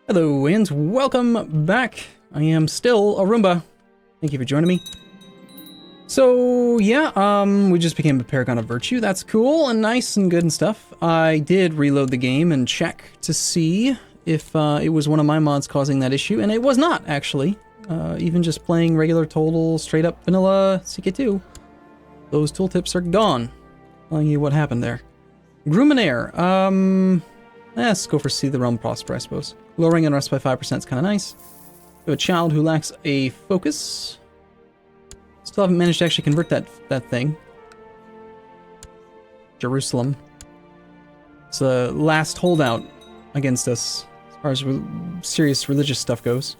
Hello and welcome back. I am still Arumba. Thank you for joining me. So yeah, we just became a Paragon of Virtue. That's cool and nice and good and stuff. I did reload the game and check to see if it was one of my mods causing that issue, and it was not actually. Even just playing regular total straight up vanilla CK2, those tooltips are gone. Telling you what happened there. Gruminaire, let's go for See the Realm Prosper, I suppose. Lowering unrest by 5% is kind of nice. We have a child who lacks a focus. Still haven't managed to actually convert that thing. Jerusalem. It's the last holdout against us, as far as serious religious stuff goes.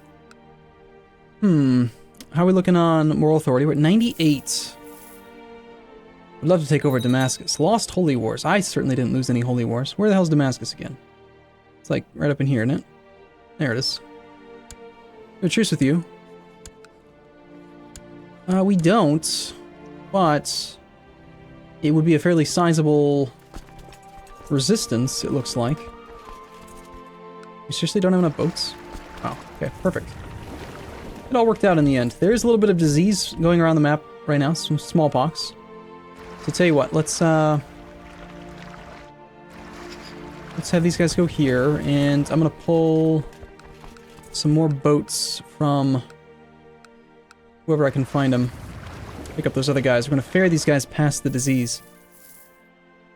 How are we looking on moral authority? We're at 98. Would love to take over Damascus. Lost Holy Wars. I certainly didn't lose any Holy Wars. Where the hell's Damascus again? It's like right up in here, isn't it? There it is. No truce with you. We don't, but it would be a fairly sizable resistance, it looks like. We seriously don't have enough boats? Oh, okay, perfect. It all worked out in the end. There is a little bit of disease going around the map right now, some smallpox. So tell you what, let's have these guys go here, and I'm gonna pull some more boats from whoever I can find them. Pick up those other guys. We're gonna ferry these guys past the disease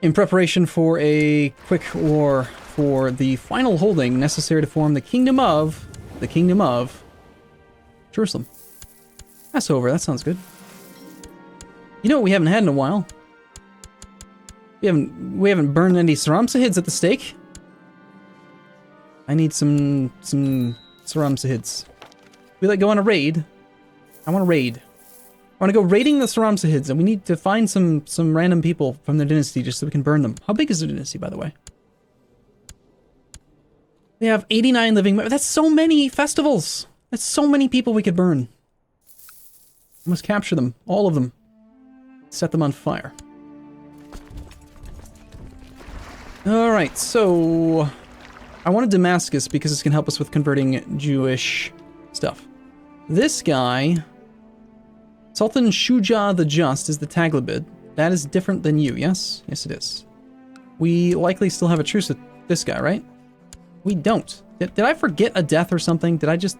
in preparation for a quick war for the final holding necessary to form the kingdom of Jerusalem. Passover, that sounds good. You know what we haven't had in a while? We haven't burned any Saramsahids at the stake. I need some Saramsahids. We like go on a raid. I want to raid. I want to go raiding the Saramsahids, and we need to find some random people from the dynasty just so we can burn them. How big is the dynasty, by the way? They have 89 living members. That's so many festivals. That's so many people we could burn. We must capture them, all of them. Set them on fire. Alright, so I wanted Damascus because this can help us with converting Jewish stuff. This guy, Sultan Shuja the Just, is the Taglibid. That is different than you, yes? Yes, it is. We likely still have a truce with this guy, right? We don't. Did I forget a death or something? Did I just...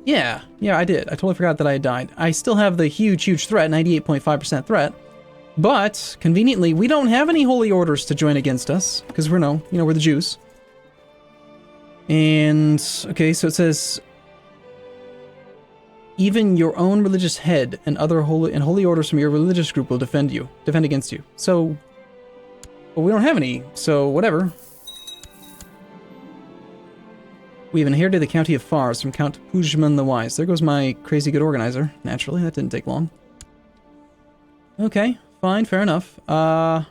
Yeah, I did. I totally forgot that I had died. I still have the huge threat, 98.5% threat. But, conveniently, we don't have any holy orders to join against us, because we're we're the Jews. And, okay, so it says, even your own religious head and other holy orders from your religious group will defend against you. So, well, we don't have any, so whatever. We have inherited the county of Fars from Count Pujman the Wise. There goes my crazy good organizer, naturally, that didn't take long. Okay. Fine, fair enough. There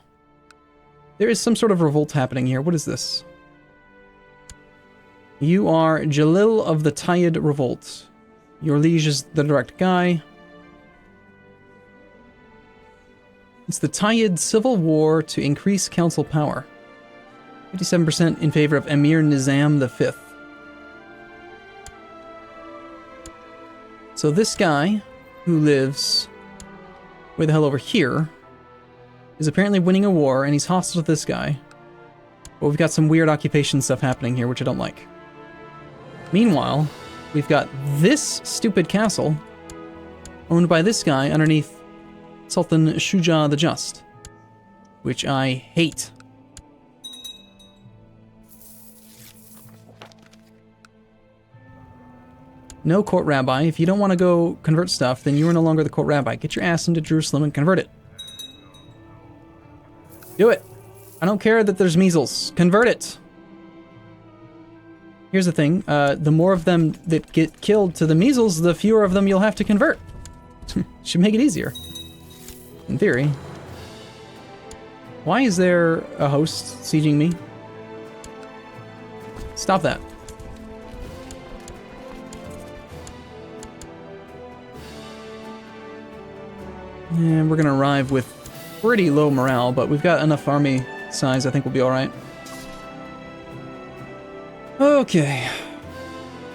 is some sort of revolt happening here. What is this? You are Jalil of the Tayyid Revolt. Your liege is the direct guy. It's the Tayyid Civil War to increase council power. 57% in favor of Emir Nizam V. So this guy, who lives way the hell over here, is apparently winning a war, and he's hostile to this guy. But we've got some weird occupation stuff happening here, which I don't like. Meanwhile, we've got this stupid castle owned by this guy underneath Sultan Shuja the Just, which I hate. No court rabbi. If you don't want to go convert stuff, then you are no longer the court rabbi. Get your ass into Jerusalem and convert it. Do it. I don't care that there's measles. Convert it. Here's the thing. The more of them that get killed to the measles, the fewer of them you'll have to convert. Should make it easier. In theory. Why is there a host sieging me? Stop that. And we're gonna arrive with pretty low morale, but we've got enough army size, I think we'll be alright. Okay.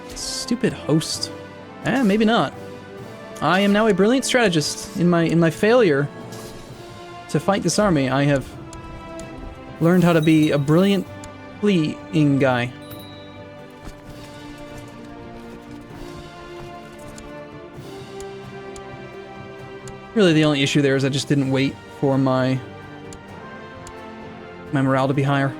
Stupid host. Maybe not. I am now a brilliant strategist. In my failure to fight this army, I have learned how to be a brilliant fleeing guy. Really, the only issue there is I just didn't wait for my morale to be higher.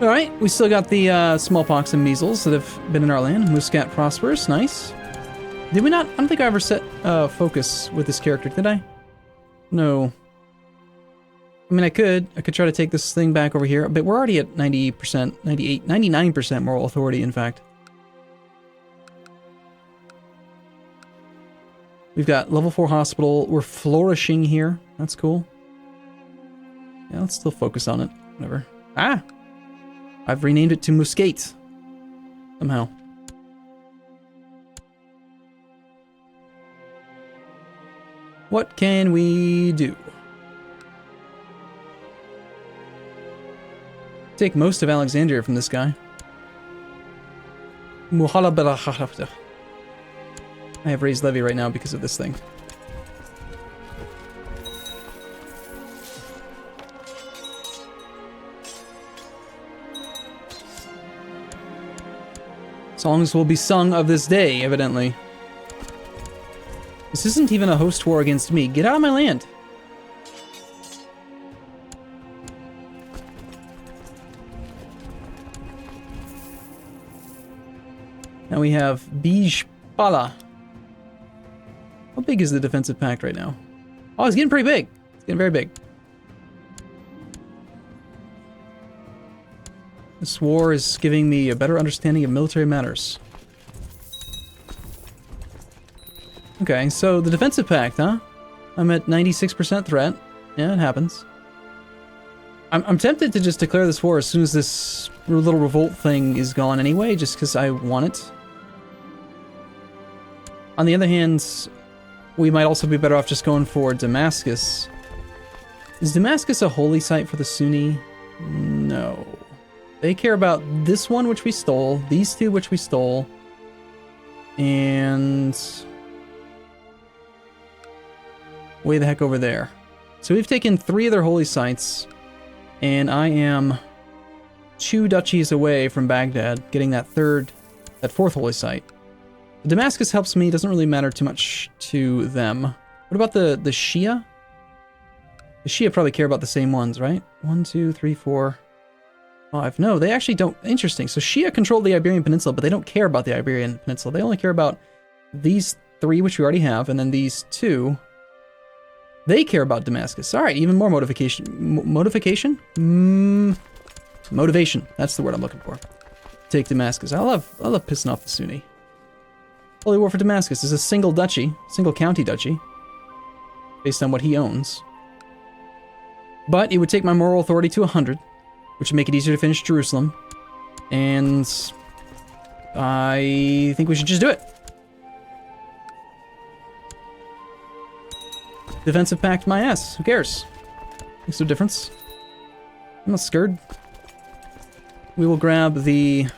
Alright, we still got the smallpox and measles that have been in our land. Muscat prospers, nice. Did we not? I don't think I ever set focus with this character, did I? No. I mean, I could try to take this thing back over here, but we're already at 90%, 98, 99% moral authority, in fact. We've got level 4 hospital. We're flourishing here. That's cool. Yeah, let's still focus on it. Whatever. Ah! I've renamed it to Muscate. Somehow. What can we do? Take most of Alexandria from this guy. I have raised levy right now because of this thing. Songs will be sung of this day, evidently. This isn't even a host war against me. Get out of my land. Now we have Bijpala. How big is the defensive pact right now? Oh, it's getting pretty big. It's getting very big. This war is giving me a better understanding of military matters. Okay, so the defensive pact, huh? I'm at 96% threat. Yeah, it happens. I'm tempted to just declare this war as soon as this little revolt thing is gone anyway, just because I want it. On the other hand, we might also be better off just going for Damascus. Is Damascus a holy site for the Sunni? No. They care about this one, which we stole, these two, which we stole, and way the heck over there. So we've taken 3 of their holy sites, and I am 2 duchies away from Baghdad, getting that 4th holy site. Damascus helps me, doesn't really matter too much to them. What about the Shia? The Shia probably care about the same ones, right? 1, 2, 3, 4, 5. No, they actually don't. Interesting. So Shia control the Iberian Peninsula, but they don't care about the Iberian Peninsula. They only care about these 3, which we already have, and then these 2. They care about Damascus. All right, even more motivation. Motivation? Motivation. That's the word I'm looking for. Take Damascus. I love pissing off the Sunni. Holy War for Damascus is a single duchy, single county duchy, based on what he owns. But it would take my moral authority to 100, which would make it easier to finish Jerusalem. And I think we should just do it. Defensive pact my ass. Who cares? Makes no difference. I'm not scared. We will grab the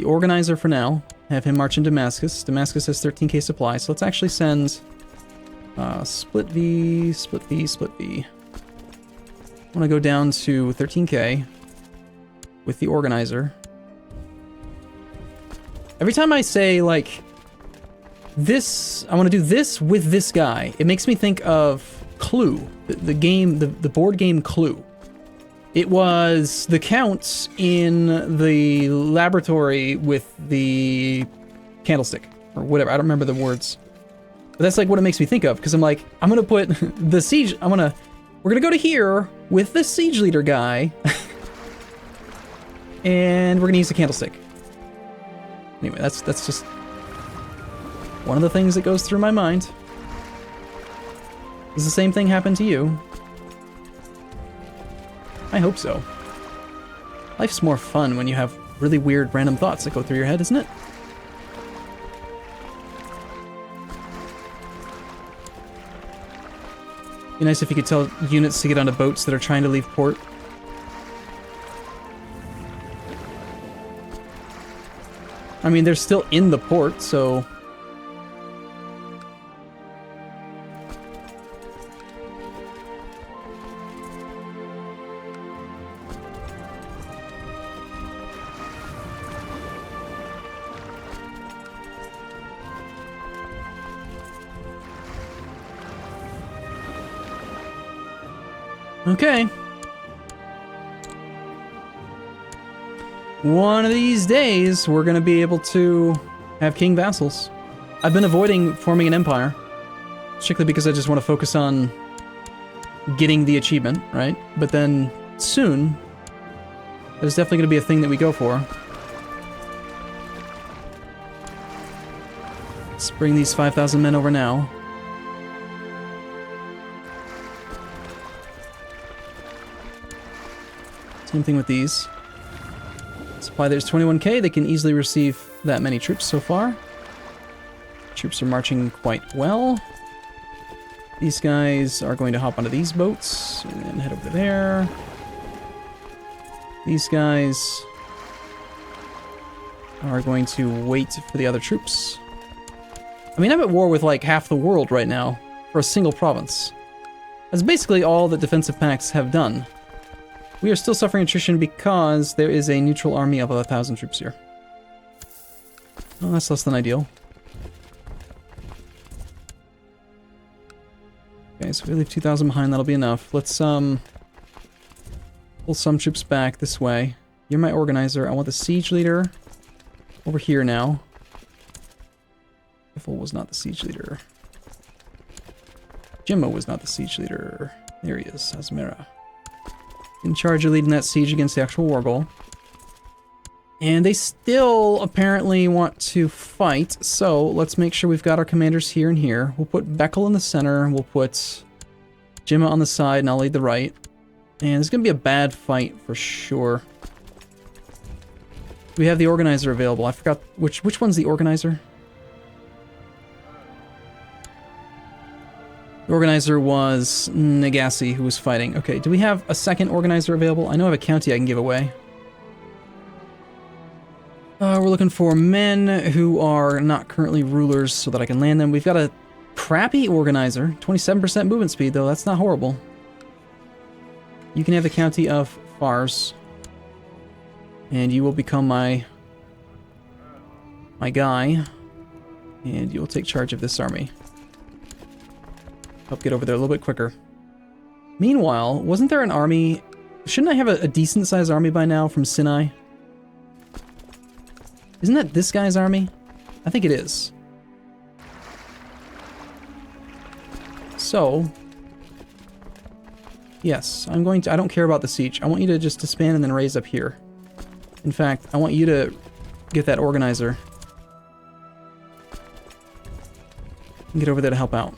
organizer for now. Have him march in Damascus. Damascus has 13k supply, so let's actually send split V, split V, split V. I want to go down to 13k with the organizer. Every time I say, like, this, I want to do this with this guy, it makes me think of Clue, the game, the board game Clue. It was the Count in the laboratory with the candlestick, or whatever, I don't remember the words. But that's like what it makes me think of, because I'm like, I'm going to put the siege, we're going to go to here with the siege leader guy, and we're going to use the candlestick. Anyway, that's just one of the things that goes through my mind. Does the same thing happen to you? I hope so. Life's more fun when you have really weird random thoughts that go through your head, isn't it? Be nice if you could tell units to get onto boats that are trying to leave port. I mean, they're still in the port, so... Okay. One of these days, we're going to be able to have king vassals. I've been avoiding forming an empire, strictly because I just want to focus on getting the achievement, right? But then soon, there's definitely going to be a thing that we go for. Let's bring these 5,000 men over now. Same thing with these. Supply, there's 21k. They can easily receive that many troops so far. Troops are marching quite well. These guys are going to hop onto these boats and head over there. These guys are going to wait for the other troops. I mean, I'm at war with like half the world right now for a single province. That's basically all that defensive pacts have done. We are still suffering attrition because there is a neutral army of 1,000 troops here. Well, that's less than ideal. Okay, so if we leave 2,000 behind, that'll be enough. Let's pull some troops back this way. You're my organizer. I want the siege leader over here now. Riffle was not the siege leader. Jimmo was not the siege leader. There he is, Asmera. In charge of leading that siege against the actual war goal. And they still apparently want to fight, so let's make sure we've got our commanders here and here. We'll put Beckel in the center, we'll put Jimma on the side, and I'll lead the right. And it's going to be a bad fight for sure. We have the organizer available. I forgot, which one's the organizer? The organizer was Nagasi, who was fighting. Okay, do we have a second organizer available? I know I have a county I can give away. We're looking for men who are not currently rulers so that I can land them. We've got a crappy organizer. 27% movement speed, though. That's not horrible. You can have the county of Fars. And you will become my guy. And you will take charge of this army. Help get over there a little bit quicker. Meanwhile, wasn't there an army... Shouldn't I have a decent-sized army by now from Sinai? Isn't that this guy's army? I think it is. So... Yes, I'm going to... I don't care about the siege. I want you to just disband and then raise up here. In fact, I want you to get that organizer. And get over there to help out.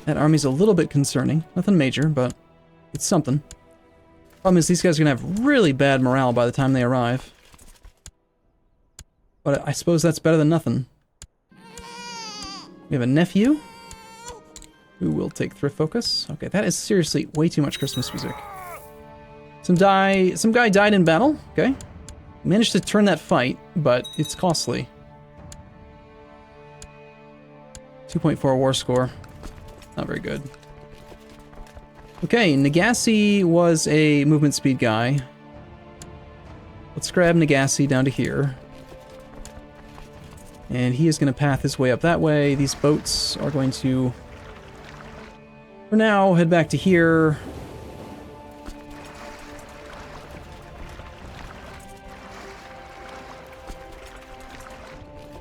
That army's a little bit concerning. Nothing major, but it's something. Problem is, these guys are going to have really bad morale by the time they arrive. But I suppose that's better than nothing. We have a nephew who will take thrift focus. Okay, that is seriously way too much Christmas music. Some guy died in battle. Okay. Managed to turn that fight, but it's costly. 2.4 war score. Not very good. Okay, Nagasi was a movement speed guy. Let's grab Nagasi down to here. And he is going to path his way up that way. These boats are going to, for now, head back to here.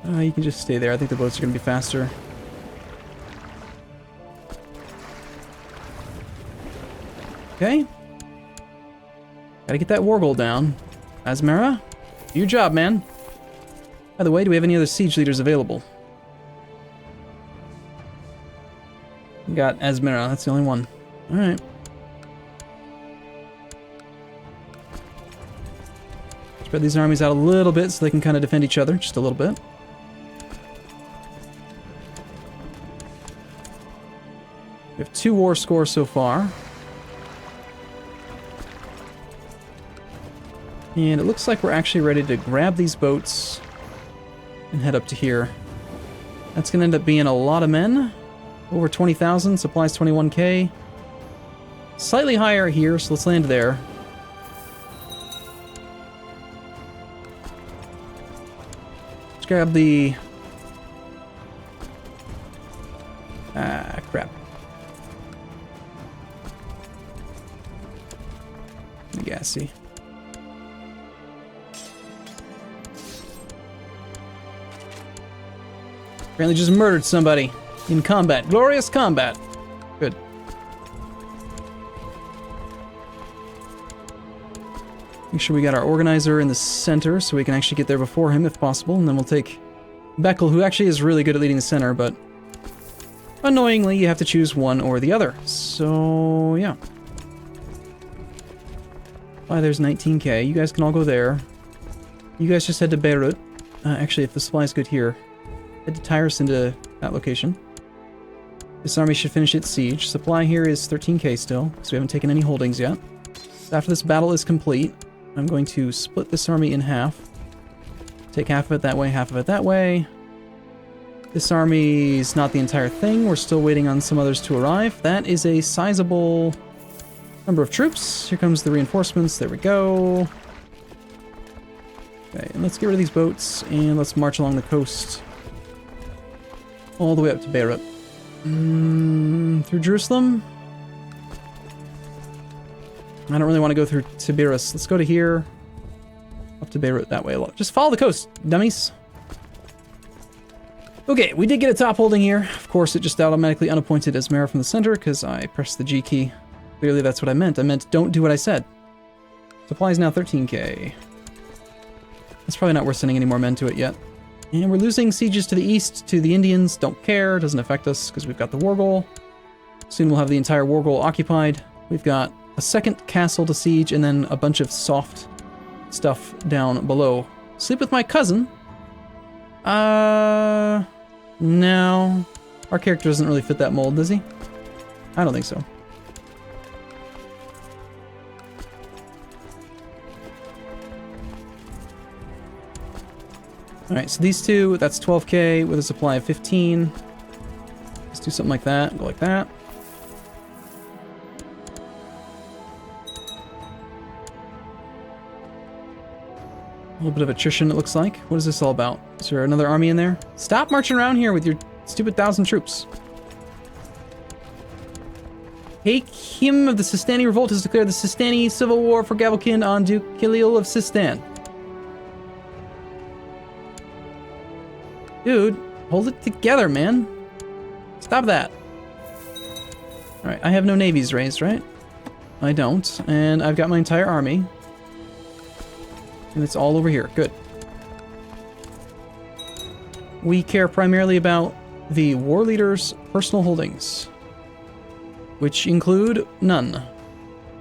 You can just stay there. I think the boats are going to be faster. Okay. Gotta get that war goal down. Asmara, do your job, man. By the way, do we have any other siege leaders available? We got Asmara, that's the only one. Alright. Spread these armies out a little bit so they can kind of defend each other, just a little bit. We have 2 war scores so far. And it looks like we're actually ready to grab these boats and head up to here. That's going to end up being a lot of men. Over 20,000, supplies 21k. Slightly higher here, so let's land there. Let's grab the... Ah, crap. Gassy. Apparently just murdered somebody in combat. Glorious combat. Good. Make sure we got our organizer in the center so we can actually get there before him if possible, and then we'll take Beckel, who actually is really good at leading the center, but annoyingly you have to choose one or the other. So, yeah. Why, there's 19k. You guys can all go there. You guys just head to Beirut. Actually, if the supply's good here, head to Tyrus into that location. This army should finish its siege. Supply here is 13k still, so we haven't taken any holdings yet. So after this battle is complete, I'm going to split this army in half. Take half of it that way, half of it that way. This army's not the entire thing. We're still waiting on some others to arrive. That is a sizable number of troops. Here comes the reinforcements. There we go. Okay, and let's get rid of these boats, and let's march along the coast all the way up to Beirut. Through Jerusalem? I don't really want to go through Tiberias. Let's go to here. Up to Beirut that way. Just follow the coast, dummies. Okay, we did get a top holding here. Of course, it just automatically unappointed as mayor from the center because I pressed the G key. Clearly that's what I meant. I meant don't do what I said. Supply is now 13k. It's probably not worth sending any more men to it yet. And we're losing sieges to the east, to the Indians. Don't care, doesn't affect us because we've got the war goal. Soon we'll have the entire war goal occupied. We've got a second castle to siege and then a bunch of soft stuff down below. Sleep with my cousin? No. Our character doesn't really fit that mold, does he? I don't think so. Alright, so these two, that's 12k with a supply of 15. Let's do something like that, go like that. A little bit of attrition, it looks like. What is this all about? Is there another army in there? Stop marching around here with your stupid 1,000 troops. Hakim of the Sistani Revolt has declared the Sistani Civil War for Gavelkind on Duke Khalil of Sistan. Dude, hold it together, man. Stop that. Alright, I have no navies raised, right? I don't. And I've got my entire army. And it's all over here. Good. We care primarily about the war leader's personal holdings, which include none.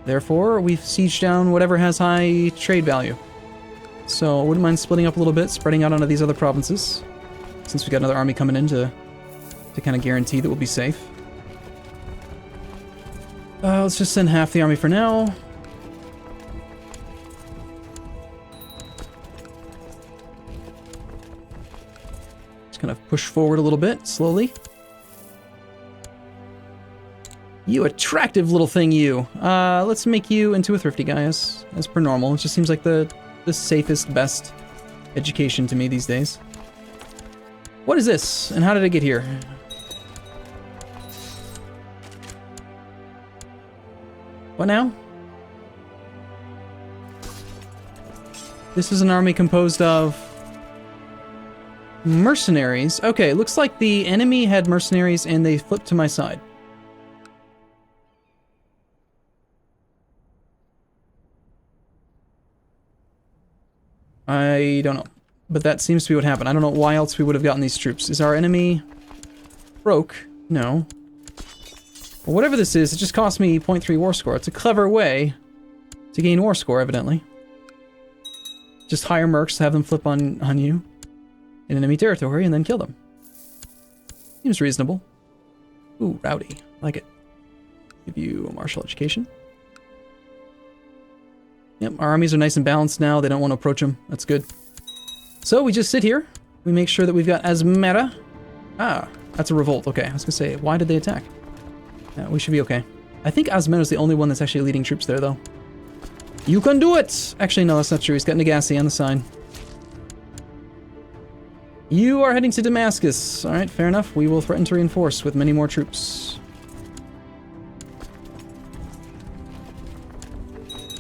Therefore, we've sieged down whatever has high trade value. So I wouldn't mind splitting up a little bit, spreading out onto these other provinces, since we've got another army coming in to kind of guarantee that we'll be safe. Let's just send half the army for now. Just kind of push forward a little bit, slowly. You attractive little thing, you. Let's make you into a thrifty guy, as per normal. It just seems like the safest, best education to me these days. What is this, and how did it get here? What now? This is an army composed of mercenaries. Okay, looks like the enemy had mercenaries and they flipped to my side. I don't know. But that seems to be what happened. I don't know why else we would have gotten these troops. Is our enemy broke? No. Well, whatever this is, it just cost me 0.3 war score. It's a clever way to gain war score, evidently. Just hire mercs, have them flip on you in enemy territory, and then kill them. Seems reasonable. Ooh, rowdy. Like it. Give you a martial education. Yep, our armies are nice and balanced now. They don't want to approach them. That's good. So we just sit here. We make sure that we've got Asmera. Ah, that's a revolt. Okay, I was gonna say, why did they attack? Yeah, we should be okay. I think Asmera's the only one that's actually leading troops there, though. You can do it! Actually, no, that's not true. He's got Nagasi on the side. You are heading to Damascus. All right, fair enough. We will threaten to reinforce with many more troops.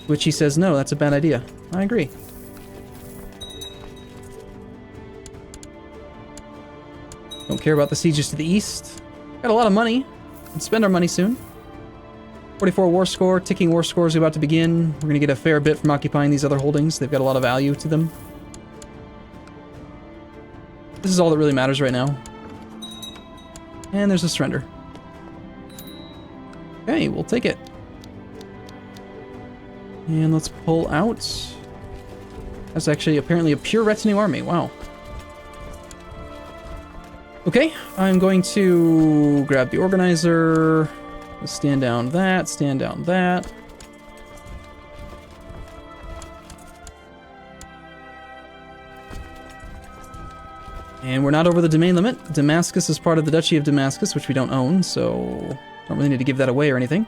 Which he says, no, that's a bad idea. I agree. Don't care about the sieges to the east. Got a lot of money. We'll spend our money soon. 44 war score. Ticking war score is about to begin. We're going to get a fair bit from occupying these other holdings. They've got a lot of value to them. This is all that really matters right now. And there's a surrender. Okay, we'll take it. And let's pull out. That's actually apparently a pure retinue army. Wow. Okay, I'm going to grab the organizer. Stand down that, stand down that. And we're not over the domain limit. Damascus is part of the Duchy of Damascus, which we don't own, so don't really need to give that away or anything.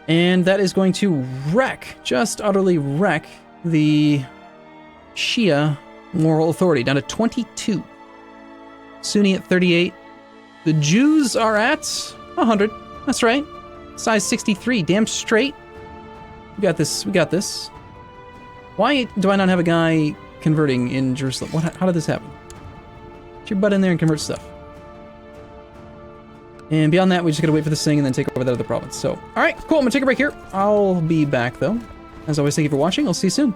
And that is going to wreck, just utterly wreck, the Shia moral authority down to 22. Sunni at 38. The Jews are at 100. That's right. Size 63. Damn straight. We got this. We got this. Why do I not have a guy converting in Jerusalem? How did this happen? Get your butt in there and convert stuff. And beyond that, we just gotta wait for this thing and then take over that other province. So, alright, cool. I'm gonna take a break here. I'll be back, though. As always, thank you for watching. I'll see you soon.